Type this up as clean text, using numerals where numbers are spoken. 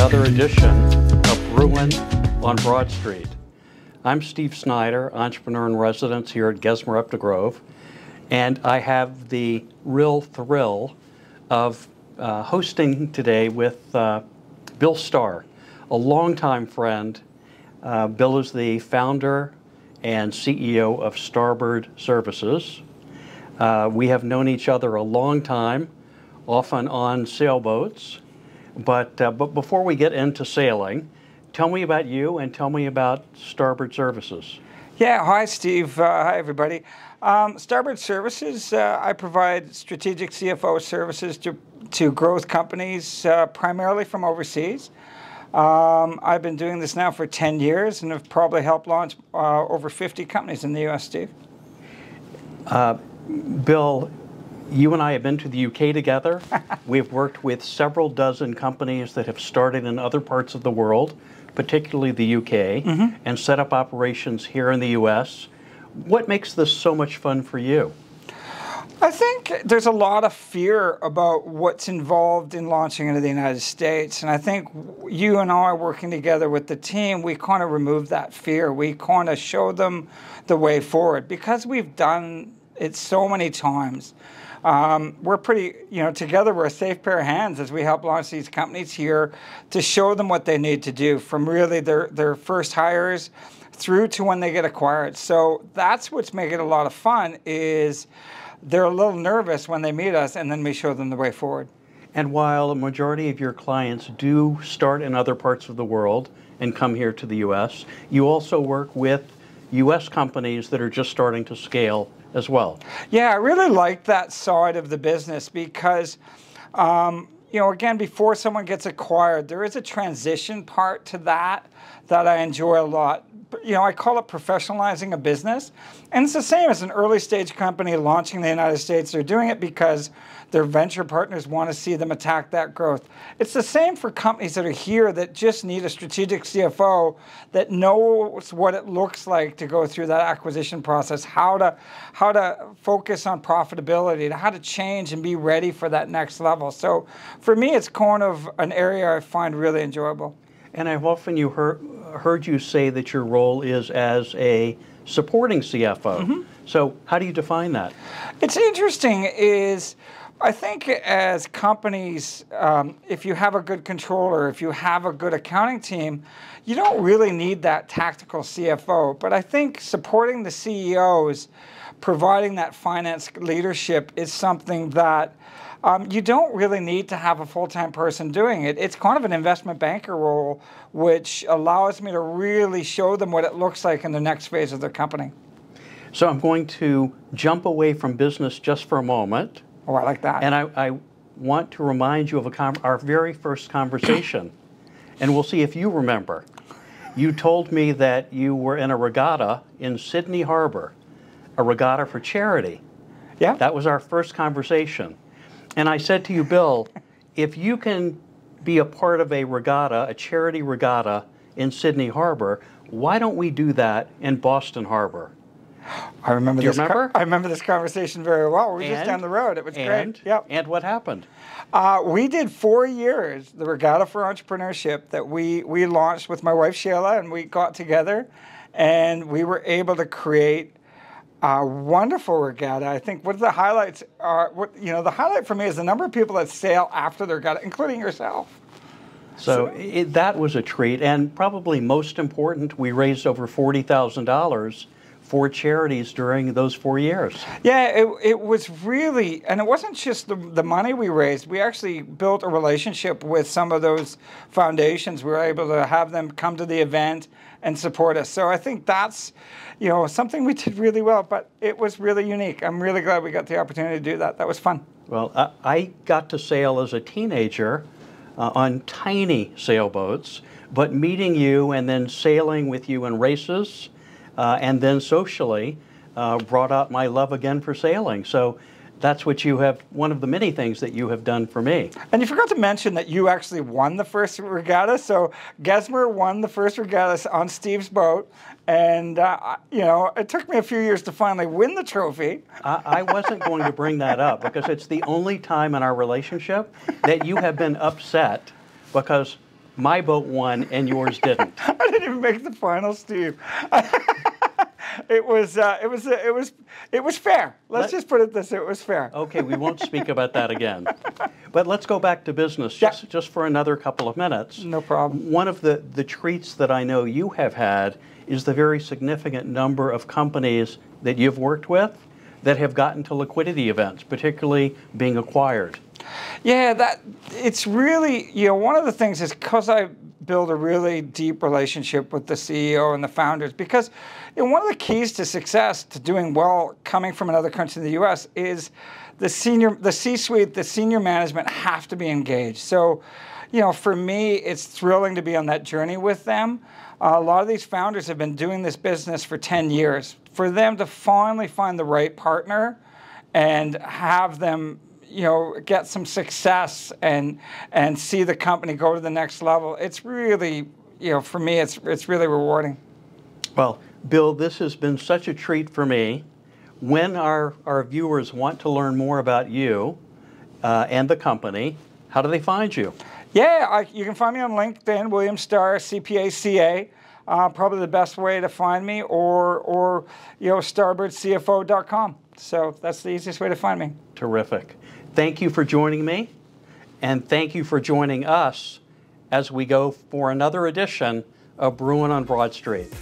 another edition of Brewin on Broad Street. I'm Steve Snyder, entrepreneur in residence here at Gesmer Updegrove, and I have the real thrill of hosting today with Bill Starr, a longtime friend. Bill is the founder and CEO of Starboard Services. We have known each other a long time, often on sailboats. But before we get into sailing, tell me about you and tell me about Starboard Services. Yeah, hi Steve. Hi everybody. Starboard Services, I provide strategic CFO services to growth companies, primarily from overseas. I've been doing this now for 10 years and have probably helped launch over 50 companies in the U.S., Steve. Bill, you and I have been to the UK together. We've worked with several dozen companies that have started in other parts of the world, particularly the UK, and set up operations here in the US. What makes this so much fun for you? I think there's a lot of fear about what's involved in launching into the United States. And I think you and I working together with the team, we kind of remove that fear. We kind of show them the way forward because we've done it so many times. We're pretty, together we're a safe pair of hands as we help launch these companies here to show them what they need to do from really their first hires through to when they get acquired. So that's what's making it a lot of fun is they're a little nervous when they meet us and then we show them the way forward. And while a majority of your clients do start in other parts of the world and come here to the US, you also work with US companies that are just starting to scale as well. Yeah, I really like that side of the business because, again, before someone gets acquired, there is a transition part to that I enjoy a lot. I call it professionalizing a business. And it's the same as an early stage company launching in the United States. They're doing it because their venture partners want to see them attack that growth. It's the same for companies that are here that just need a strategic CFO that knows what it looks like to go through that acquisition process, how to focus on profitability, how to change and be ready for that next level. So for me, it's kind of an area I find really enjoyable. And I've often heard you say that your role is as a supporting CFO. So how do you define that? It's interesting is I think as companies, if you have a good controller, if you have a good accounting team, you don't really need that tactical CFO. But I think supporting the CEOs, providing that finance leadership is something that you don't really need to have a full-time person doing it. It's kind of an investment banker role, which allows me to really show them what it looks like in the next phase of their company. So I'm going to jump away from business just for a moment. Oh, I like that. And I want to remind you of our very first conversation. And we'll see if you remember. You told me that you were in a regatta in Sydney Harbor, a regatta for charity. Yeah. That was our first conversation. And I said to you, Bill, if you can be a part of a regatta, a charity regatta in Sydney Harbor, why don't we do that in Boston Harbor? I remember. Do you remember? I remember this conversation very well. We were just down the road. It was great. Yep. And what happened? We did 4 years, the Regatta for Entrepreneurship that we launched with my wife, Sheila, and we got together and we were able to create a wonderful regatta. I think what the highlights are, the highlight for me is the number of people that sail after the regatta, including yourself. So that was a treat. And probably most important, we raised over $40,000 for charities during those 4 years. Yeah, it was really, and it wasn't just the money we raised. We actually built a relationship with some of those foundations. We were able to have them come to the event and support us. So I think that's, something we did really well, but it was really unique. I'm really glad we got the opportunity to do that. That was fun. Well, I got to sail as a teenager on tiny sailboats, but meeting you and then sailing with you in races and then socially brought out my love again for sailing. So that's what you have, one of the many things that you have done for me. And you forgot to mention that you actually won the first regatta. So Gesmer won the first regatta on Steve's boat. And, it took me a few years to finally win the trophy. I wasn't going to bring that up because it's the only time in our relationship that you have been upset because My boat won and yours didn't. I didn't even make the final, Steve. It was fair. Let's just put it this way, it was fair. Okay, we won't speak about that again. But let's go back to business just for another couple of minutes. No problem. One of the treats that I know you have had is the very significant number of companies that you've worked with that have gotten to liquidity events, particularly being acquired. Yeah, it's really, one of the things is because I build a really deep relationship with the CEO and the founders, because one of the keys to success, to doing well coming from another country in the U.S. is the C-suite, the senior management have to be engaged. So, for me, it's thrilling to be on that journey with them. A lot of these founders have been doing this business for 10 years. For them to finally find the right partner and have them get some success and see the company go to the next level, it's really, for me, it's really rewarding. Well, Bill, this has been such a treat for me. When our viewers want to learn more about you and the company, how do they find you? Yeah, you can find me on LinkedIn, William Starr, CPA, CA. Probably the best way to find me, or starboardcfo.com. So that's the easiest way to find me. Terrific. Thank you for joining me, and thank you for joining us as we go for another edition of Brewin on Broad Street.